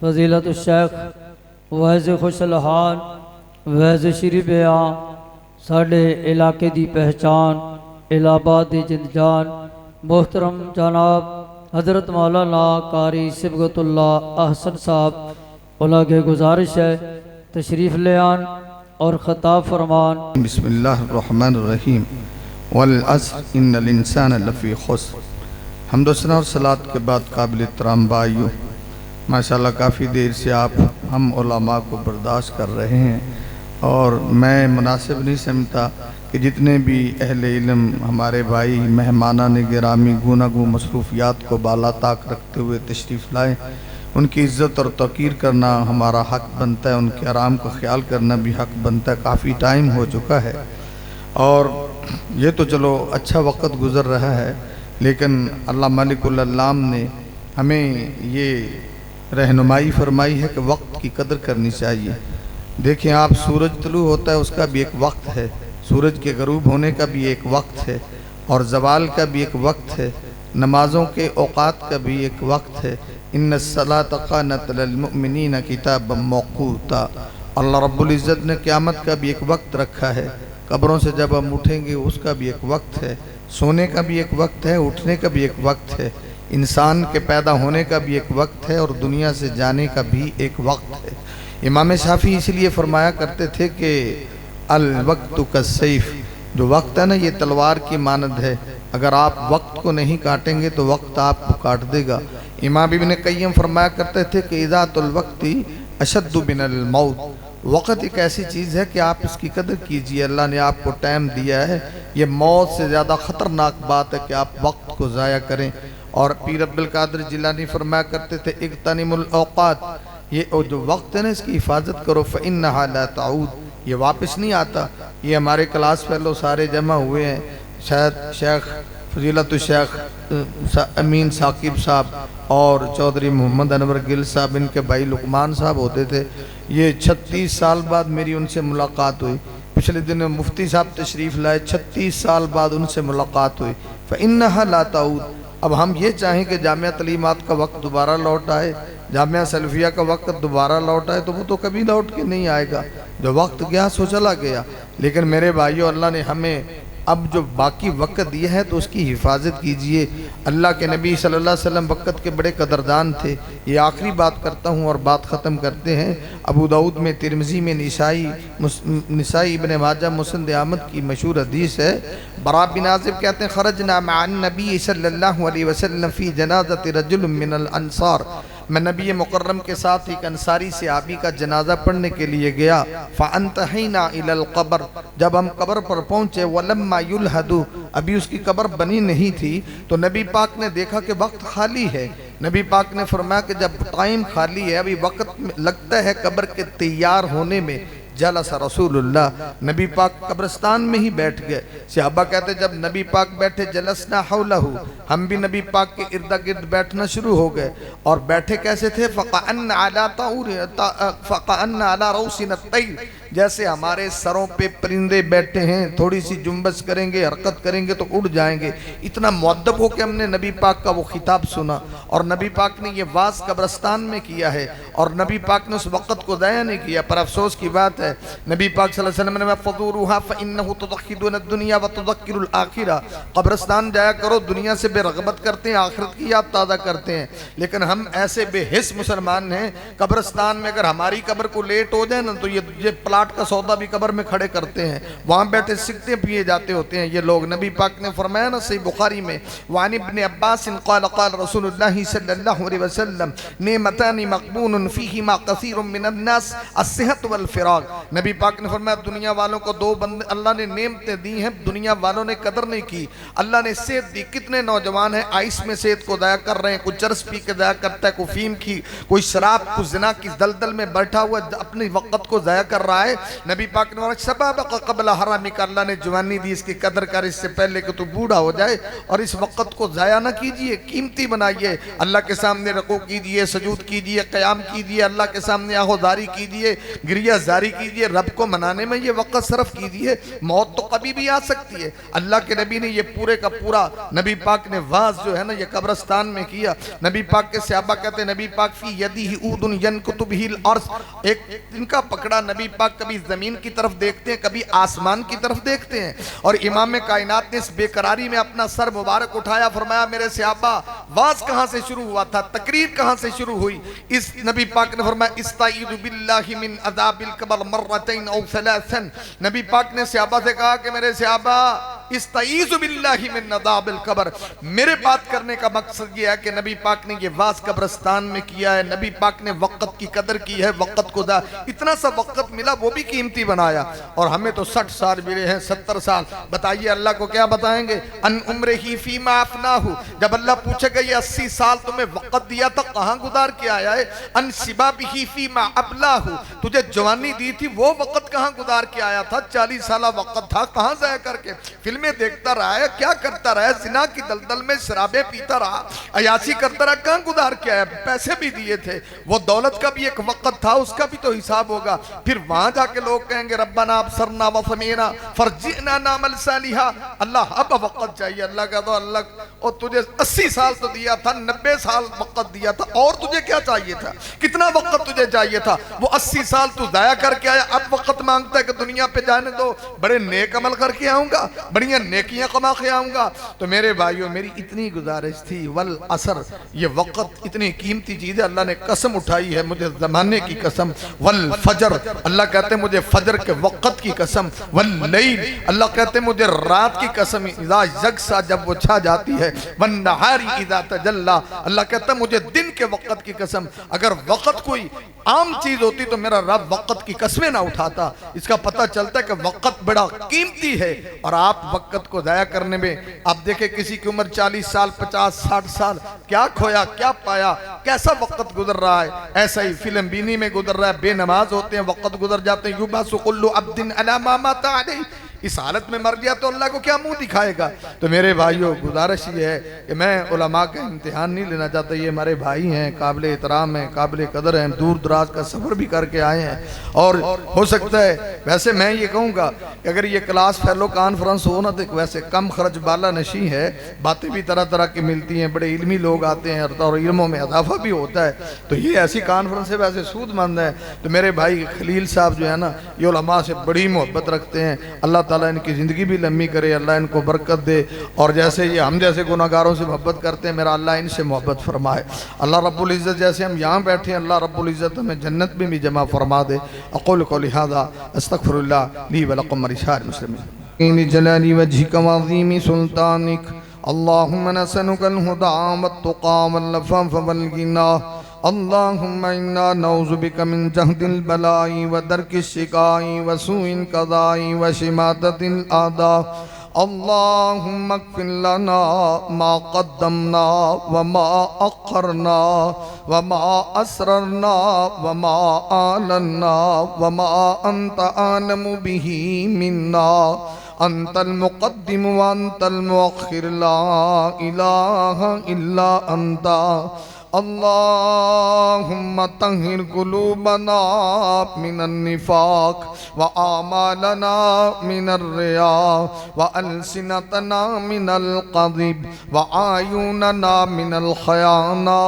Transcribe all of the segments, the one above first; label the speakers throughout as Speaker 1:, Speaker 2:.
Speaker 1: फजीलत शेख वैज़ खुशलहान वैज़ श्री बयां साढ़े इलाके की पहचान इलाहाबाद की जिंदजान मोहतरम जनाब हज़रत मौलाना कारी सिबगतुल्ला अहसन साहब उला के गुजारिश है तशरीफ़ ले आन और ख़ताब फरमान।
Speaker 2: बिस्मिल्लाहिर्रहमानिर्रहीम वल अस्र इन्नल इंसान लफ़ी खुस्र। हम्दुस्सना और सलात के बाद काबिल एहतराम भाइयों, माशाल्लाह काफ़ी देर से आप हम उलमा को बर्दाश्त कर रहे हैं और मैं मुनासिब नहीं समझता कि जितने भी अहले इल्म हमारे भाई मेहमानान गिरामी गुनागू मसरूफियात को बाला ताक रखते हुए तशरीफ़ लाएँ, उनकी इज़्ज़त और तौक़ीर करना हमारा हक़ बनता है, उनके आराम का ख्याल करना भी हक़ बनता है। काफ़ी टाइम हो चुका है और ये तो चलो अच्छा वक्त गुज़र रहा है, लेकिन अल्लाह मालिकुल अल्लाम ने हमें ये रहनुमाई फरमाई है कि वक्त की कदर करनी चाहिए। देखें आप, सूरज तुलू होता है उसका भी एक वक्त है, सूरज के गरूब होने का भी एक वक्त है और ज़वाल का भी एक वक्त है, नमाज़ों के औक़ात का भी एक वक्त है। इन्नस्सलात कानत लिल मुमिनीन किताबम मौक़ूता। अल्लाह रब्बुल इज़्ज़त ने क़यामत का भी एक वक्त रखा है, कब्रों से जब हम उठेंगे उसका भी एक वक्त है, सोने का भी एक वक्त है, उठने का भी एक वक्त है, इंसान के पैदा होने का भी एक वक्त है और दुनिया से जाने का भी एक वक्त है। इमाम शाफी इसलिए फरमाया करते थे कि अल वक्तु कस्सैफ, जो वक्त है ना ये तलवार की मानद है, अगर आप वक्त को नहीं काटेंगे तो वक्त आपको काट देगा। इमाम इब्न क़य्यिम फरमाया करते थे कि इज़ातुल वक्ति अशद्दु मिनल मौत, वक़्त एक ऐसी चीज़ है कि आप इसकी कदर कीजिए। अल्लाह ने आपको टाइम दिया है, ये मौत से ज़्यादा ख़तरनाक बात है कि आप वक्त को ज़ाया करें। और पीर अब्दुल कादिर जिलानी फरमाया करते थे इग़्तनिमुल औक़ात, ये जो वक्त है ना इसकी हिफाजत करो, फ़इन्नहा ला ताऊद, ये वापस नहीं आता। ये हमारे क्लास फेलो सारे जमा हुए हैं, शायद शेख फजीलत शेख अमीन साकिब साहब और चौधरी मोहम्मद अनवर गिल साहब, इनके भाई लुकमान साहब होते थे। ये 36 साल बाद मेरी उनसे मुलाकात हुई। पिछले दिन मुफ्ती साहब तशरीफ़ लाए, 36 साल बाद उनसे मुलाकात हुई। फ़इन्नहा ला ताऊद। अब हम ये चाहें कि जामिया तलीमात का वक्त दोबारा लौट आए, जामिया सलफिया का वक्त दोबारा लौट आए, तो वो तो कभी लौट के नहीं आएगा। जो वक्त गया सो चला गया। लेकिन मेरे भाइयों, अल्लाह ने हमें अब जो बाकी वक्त दिया है तो उसकी हिफाजत कीजिए। अल्लाह के नबी सल्लल्लाहु अलैहि वसल्लम वक्त के बड़े कदरदान थे। ये आखिरी बात करता हूँ और बात ख़त्म करते हैं। अबू दाऊद में, तिरमिज़ी में, निसाई इब्न माजा, मुस्नद अहमद की मशहूर हदीस है। बरा बिन आज़िब कहते हैं खरजना मअन नबी सल्लल्लाहु अलैहि वसल्लम फ़ी जनाज़ति रजुल मिनल अंसार, मैं नबी मुकर्रम के साथ एक अंसारी सहाबी का जनाजा पढ़ने के लिए गया। फ़अंतहीना इलल क़ब्र, जब हम कब्र पर पहुँचे, वलम्मा युलहदु, अभी उसकी कब्र बनी नहीं थी, तो नबी पाक ने देखा कि वक्त खाली है। नबी पाक ने फरमाया कि जब टाइम खाली है, अभी वक्त लगता है कब्र के तैयार होने में, जलसा रसूलुल्लाह, नबी पाक कब्रिस्तान में ही बैठ गए। सहाबा कहते जब नबी पाक बैठे, जलसना हौलहु, हम भी नबी पाक के इर्द गिर्द बैठना शुरू हो गए। और बैठे कैसे थे? फ़क़अन्न अला रऊसिन तैर, जैसे हमारे सरों पे परिंदे बैठे हैं, थोड़ी सी जुम्बस करेंगे, हरकत करेंगे तो उड़ जाएंगे। इतना मुअद्दब हो के हमने नबी पाक का वो खिताब सुना। और नबी पाक ने ये वाज़ कब्रिस्तान में किया है और नबी पाक ने उस वक़्त को ज़ाया नहीं किया। पर अफसोस की बात है, नबी पाक सल्लल्लाहु अलैहि वसल्लम ने फ़ज़ूरुहा फ़इन्नहु तुज़क्किरुन दुनिया व तुज़क्किरुल आखिरा, कब्रिस्तान जाया करो, दुनिया से बेरग़बत करते हैं, आखिरत की याद ताज़ा करते हैं। लेकिन हम ऐसे बेहिस मुसलमान हैं, कब्रिस्तान में अगर हमारी कब्र को लेट हो जाए ना, तो ये प्लाट का सौदा भी कब्र में खड़े करते हैं, वहाँ बैठे सिगरेटें पिए जाते होते हैं ये लोग। नबी पाक ने फरमाया ना सही बुखारी में, वान इब्न अब्बास क़ाल क़ाल रसूलुल्लाह सल्लल्लाहु अलैहि वसल्लम नेमतानी मक़बूनुन फ़ीहिमा कसीरुम मिनन नास अस्सिहत वल फ़िराग़, नबी पाक ने फरमाया दुनिया वालों को दो बंदे अल्लाह ने नेमतें दी हैं, दुनिया वालों ने कदर नहीं की। अल्लाह ने सेहत दी, कितने नौजवान हैं आइस में सेहत को ज़ाया कर रहे हैं, कोई चरस पी के ज़ाया करता है, कोई फीम की, कोई शराब, कोई ज़िना की दलदल में बैठा हुआ अपने वक़्त को ज़ाया कर रहा है। है। नबी पाक ने शबाब क़ब्ल हरामी का, अल्लाह ने जवानी दी, इसकी कदर कर इससे पहले कि तू बूढ़ा हो जाए। और इस वक्त को ज़ाया ना कीजिए, कीमती बनाइए। अल्लाह के सामने रकू कीजिए, सजूद कीजिए, क़याम कीजिए, अल्लाह के सामने आहोदारी कीजिए, गिरिया जारी कीजिए, रब को मनाने में ये वक्त सरफ कीजिए। मौत तो कभी भी आ सकती है। अल्लाह के नबी ने ये पूरे का पूरा नबी पाक ने वाज जो है ना ये कब्रस्तान में किया। नबी पाक के सहाबा कहते नबी पाक फी यदीही ऊदुन यनकुतु बिहिल अर्ज़, एक इनका पकड़ा नबी पाक कभी जमीन की तरफ देखते हैं, कभी आसमान की तरफ देखते हैं। और इमाम कायनात ने इस बेकरारी में अपना सर मुबारक उठाया, फरमाया मेरे सहाबा वाज कहां से शुरू हुआ था, तकरीर कहां से शुरू हुई। इस नबी पाक ने फरमाया इस्ताईदु बिल्लाहि मिन अज़ाबिल कब्र मर्रतैन औ सलासन। नबी पाक ने सहाबा से कहा कि मेरे सहाबा इस्ताईज़ु बिल्लाहि मिन अज़ाबिल कब्र। मेरे बात करने का मकसद ये है कि नबी पाक ने ये वाज कब्रस्तान में किया है। नबी पाक ने वक्त की कदर की है, वक्त को इतना सा वक्त मिला वो भी कीमती बनाया। और हमें तो 60 साल मिले हैं, 70 साल। बताइए अल्लाह को क्या बताएंगे? अन उम्र ही फीमा अफनाहु, जब अल्लाह पूछेगा ये 80 साल तुम्हें वक्त दिया था कहां गुजार के आया है। अन शिबाबिही फीमा अबलाहु, तुझे जवानी दी थी वो वक्त कहां गुजार के आया था। 40 साल वक्त था कहां जाया करके फिल्में देखता रहा है, क्या करता रहा है, जिना की दलदल में शराबें पीता रहा, अयाशी करता रहा, कहां गुजार के आया। पैसे भी दिए थे, वो दौलत का भी एक वक्त था, उसका भी तो हिसाब होगा। फिर वहां जाके लोग कहेंगे रब्बना अबसरना व समीना फरजिना नामल सालिहा। अल्लाह अब वक्त चाहिए। अल्लाह का तो अल्लाह और तुझे 80 साल तो दिया था, 90 साल वक्त दिया था, और तुझे क्या चाहिए था, कितना वक्त तुझे चाहिए था। वो 80 साल तू जाया करके आया, अब वक्त मांगता है कि दुनिया पे जाने दो, बड़े नेक अमल करके आऊंगा, बढ़िया नेकियां कमा के आऊंगा। तो मेरे भाइयों मेरी इतनी गुजारिश थी, वल असर, ये वक्त इतनी कीमती चीज है। अल्लाह ने कसम उठाई है, मुझे जमाने की कसम, वल फजर, अल्लाह कहते मुझे फजर के वक्त की कसम, वल लैल, अल्लाह कहते मुझे रात की कसम, इज़ा यगसा, जब वो छा जाती है, वन नहारी इज़ा तजल्ला, अल्लाह कहता मुझे दिन के वक्त की कसम। अगर वक्त कोई आम चीज होती तो मेरा रब वक्त की कसमें ना उठाता। इसका पता चलता है कि वक्त बड़ा कीमती है। और आप वक्त को ज़ाया करने में, आप देखें किसी की उम्र 40 साल 50 60 साल, क्या खोया क्या पाया, कैसा वक्त गुजर रहा है। ऐसा ही फिल्म बीनी में गुजर रहा है, बेनमाज होते हैं, वक्त गुजर जाते हैं। युबासु कुल्लु अब्दिन अला मा माता अलैहि, इस हालत में मर गया तो अल्लाह को क्या मुंह दिखाएगा। तो मेरे भाइयों गुजारिश ये है कि मैं उलमा का इम्तिहान नहीं लेना चाहता। ये हमारे भाई हैं, काबिल एहतराम हैं, काबिल कदर हैं, दूर दराज का सफ़र भी करके आए हैं। और हो सकता है, वैसे मैं ये कहूँगा कि अगर ये क्लास फेलो कॉन्फ्रेंस हो ना तो वैसे कम खर्च बाला नशी है, बातें भी तरह तरह की मिलती हैं, बड़े इल्मी लोग आते हैं और इल्मों में इजाफा भी होता है। तो ये ऐसी कॉन्फ्रेंस है, वैसे सूदमंद है। तो मेरे भाई खलील साहब जो है ना, ये उलमा से बड़ी मोहब्बत रखते हैं। अल्लाह ताला इनकी ज़िंदगी भी लंबी करे, अल्लाह इनको बरकत दे। और जैसे ये हम जैसे गुनाहगारों से मोहब्बत करते हैं, मेरा अल्लाह इनसे मोहब्बत फरमाए। अल्लाह रब्बुल इज़्ज़त जैसे हम यहाँ बैठे हैं, अल्लाह रब्बुल इज़्ज़त हमें जन्नत में भी जमा फरमा दे। अक़ूलु क़ौली हाज़ा अस्तग़फ़िरुल्लाह ली व लकुम व लिसाइरिल मुस्लिमीन जलाली वजहिक व अज़ीमी सुल्तानिक अल्लाहुम्मा नसअलुकल हुदा वत्तुक़ा वल अफ़ाफ़ वल गिना अल्लाहुम्मा इन्ना नऊज़ु बिका मिन जहदिल बलाई व दरकिश शिकाई व सूइल क़ज़ाई व शिमाततिल आदा। अल्लाहुम्मा अग़फ़िर लना मा क़द्दमना व मा अख़रना व मा असररना व मा आलना व मा अंत आलमु बिही मिन्ना अंतल मुक़द्दिम व अंतल मुअख़्खिर ला इलाहा इल्ला अंता। अल्लाहुम्मा तहिर कुलूबना मिनन निफाक व आमालना मिनर रिया व अलसिनतना मिनल कज़िब व आयुनना मिनल खयाना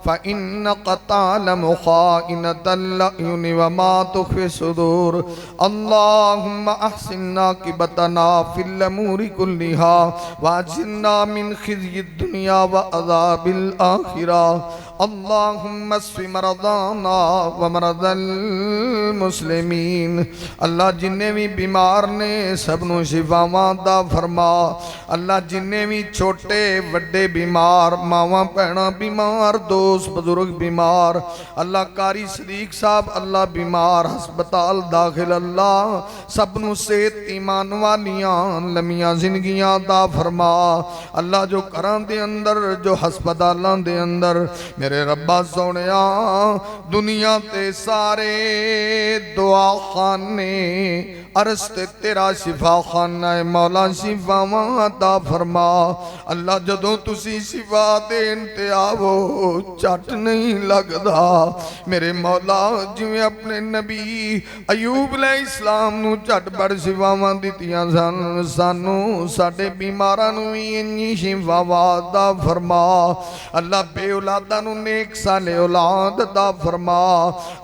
Speaker 2: फ़इन्नका तालमु ख़ाइनतल अयुनि व मा तुख़फ़ी सुदूर। अल्लाहुम्मा अहसिन आक़िबतना फ़िल अमूरि कुल्लिहा व अजिरना मिन ख़िज़्यिद दुनिया व अज़ाबिल आख़िरा। अल्लाहुम्मा अस्फ़ि मरदाना व मरदल मुस्लिमीन। अल्लाह जिन्ने भी बीमार ने सबनों शिफावां दा फरमा। अल्लाह जिन्ने भी छोटे वड्डे बीमार, मावां भैणां बीमार, दोस्त बुजुर्ग बीमार, अल्लाह कारी सदीक साहब अल्लाह बीमार हस्पताल दाखिल, अल्लाह सबनों सेहत ईमान वालियां लमियां जिंदगियां दा फरमा। अल्लाह जो घरां दे अंदर, जो हस्पतालां दे अंदर मेरे मेरे रब्बा सोनिया दुनिया ते सारे दुआ खाने अरस ते तेरा शिफा खाना है मौला शिफावां अता फरमा। अल्लाह जदों तुसी शिफा देन ते आवो झट नहीं लगदा मेरे मौला जिवें अपने नबी अयूब अलैहिस्सलाम नूं झटपट शिफावां दित्तियां सन सानू साडे बीमारां नूं भी इन्नी शिफावां अता फरमा। अल्लाह बे औलादां नूं नेक साले औलाद अता फरमा।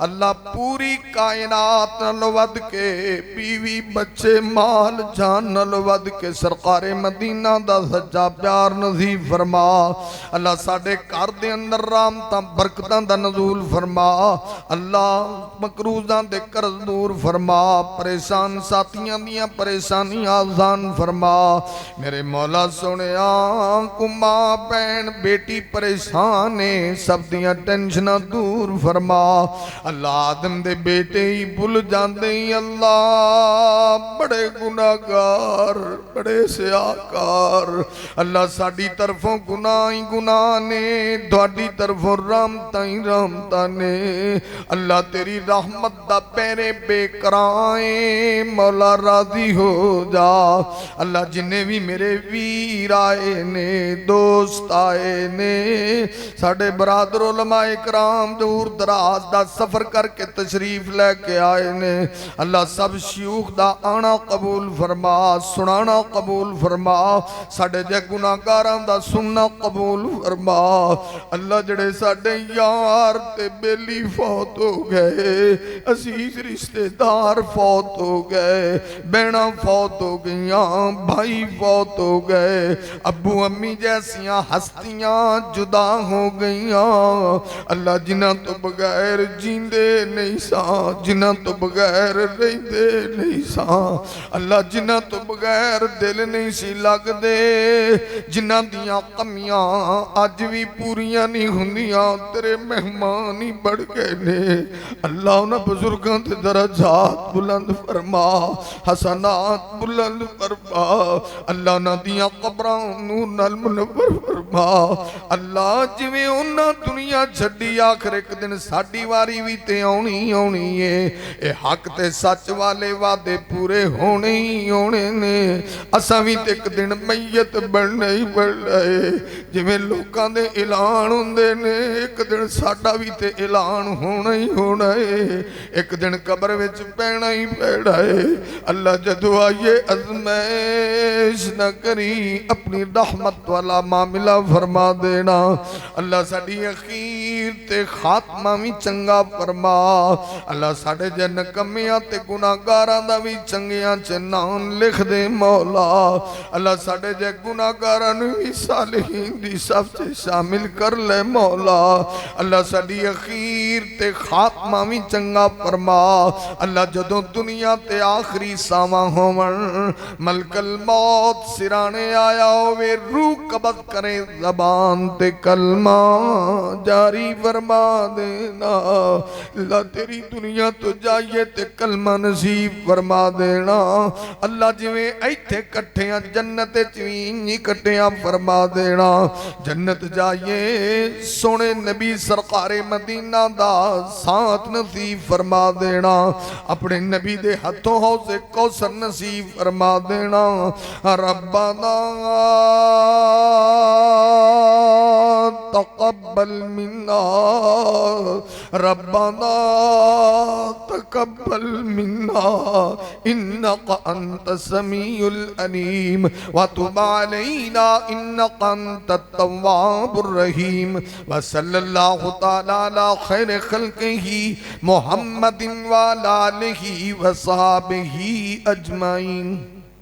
Speaker 2: अल्लाह पूरी कायनात नाल वध के बीवी बच्चे माल जान नाल वध के सरकारे मदीना दा सच्चा प्यार नसीब फरमा। अल्लाह साडे घर दे अंदर रहमतां बरकतां दा नज़ूल फरमा। अल्लाह मकरूज़ां दे कर्ज दूर फरमा। परेशान साथियां दियां परेशानियां आसान फरमा। मेरे मौला सोनिया को मां भैन बेटी परेशान है सब दियां टेंशनां दूर फरमा। अल्लाह आदम दे बेटे ही भुल जाते ही अल्लाह बड़े गुनाहगार बड़े सियाकार। अल्लाह साडी तरफों गुनाह ही गुनाह ने तुहाडी तरफों रहमतां ही रहमतां ने। अल्लाह तेरी रहमत दा पैरे बेकराए मौला राजी हो जा। अल्लाह जिन्ने भी मेरे वीर आए ने दोस्त आए ने साडे बरादर उलमाए कराम दूर दराज दा सफर करके तशरीफ लेके आए ने अल्लाह सब शयूख दा आना कबूल फरमा सुनाना कबूल फरमा। साडे जे गुनाहगारां दा सुनना कबूल फरमा। अल्लाह जड़े साडे यार ते बेली फौत हो गए अजीज रिश्तेदार फौत हो गए बहना फौत हो गईयां भाई फौत हो गए अब्बू अम्मी जैसियां हस्तियां जुदा हो गईयां। अल्लाह जिन्हां तो बगैर जींदे नहीं सा जिन्हां तो बगैर रहिंदे नहीं सा। अल्लाह जिन्हां तो बगैर दिल नहीं सी लगदे जिन्हां दियां कमियां अज भी पूरियां नहीं हुंदियां तेरे मेहमान ही बढ़ गए ने। अल्लाह उन्हां बुजुर्गां दे दरजात बुलंद फरमा हसनात बुलंद फरमा। अल्लाह उन्हां दियां कब्रां नूर नाल मुनव्वर फरमा। अल्लाह जिवें उन्हां दुनिया छड्डी आखिर एक दिन साडी वारी भी ते आउणी आउणी है। ए हक ते सच वाले वादे पूरे होने ही होने ने। असां भी ते एक दिन मैयत बनना ही बनना है जिवें लोकां दे ऐलान हुंदे ने एक दिन साडा भी ते ऐलान होना ही होना है। एक दिन कब्र विच पैना ही पैना है। अल्लाह जदों आइए अज़मैश न करी अपनी रहमत वाला मामला फरमा देना। अल्लाह साडी अखीर ते खात्मा भी चंगा फरमा। अल्लाह साडे जे नकम्मियां ते गुनाहगारां दा भी चंगियां च नाम लिख दे मौला। अल्लाह साडे जे गुनाहगारां नूं भी सालिहीन दी सफ च शामिल कर ले मौला। अल्लाह साडी अखीर ते खात्मा भी चंगा फरमा। अल्लाह जदों दुनिया ते आखिरी सावां होवन मलकल मौत सिराने आया होवे रूह कबज़ करे ज़बान ते कलमा जारी फरमा देना। अल्लाह तेरी दुनिया तो जाइए ते कलमा नसीब फरमा देना। अल्लाह जिवें इत्थे कट्ठियां जन्नत च भी इंज कट्ठियां फरमा देना। जन्नत जाइए सोने नबी सरकारे मदीना दा साथ नसीब फरमा देना। अपने नबी दे हथों हौज़े कौसर नसीब फरमा देना। रब्बना तक़ब्बल मिन्ना रब्बना तक़ब्बल मिन्ना इन्नका अंतस समीउल अलीम व तुब अलैना इन्नका अंतत तव्वाबुर रहीम व सल्लल्लाहु तआला अला खैर खल्क़िही मुहम्मदिन व अला आलिही व सहाबिही अजमाइन।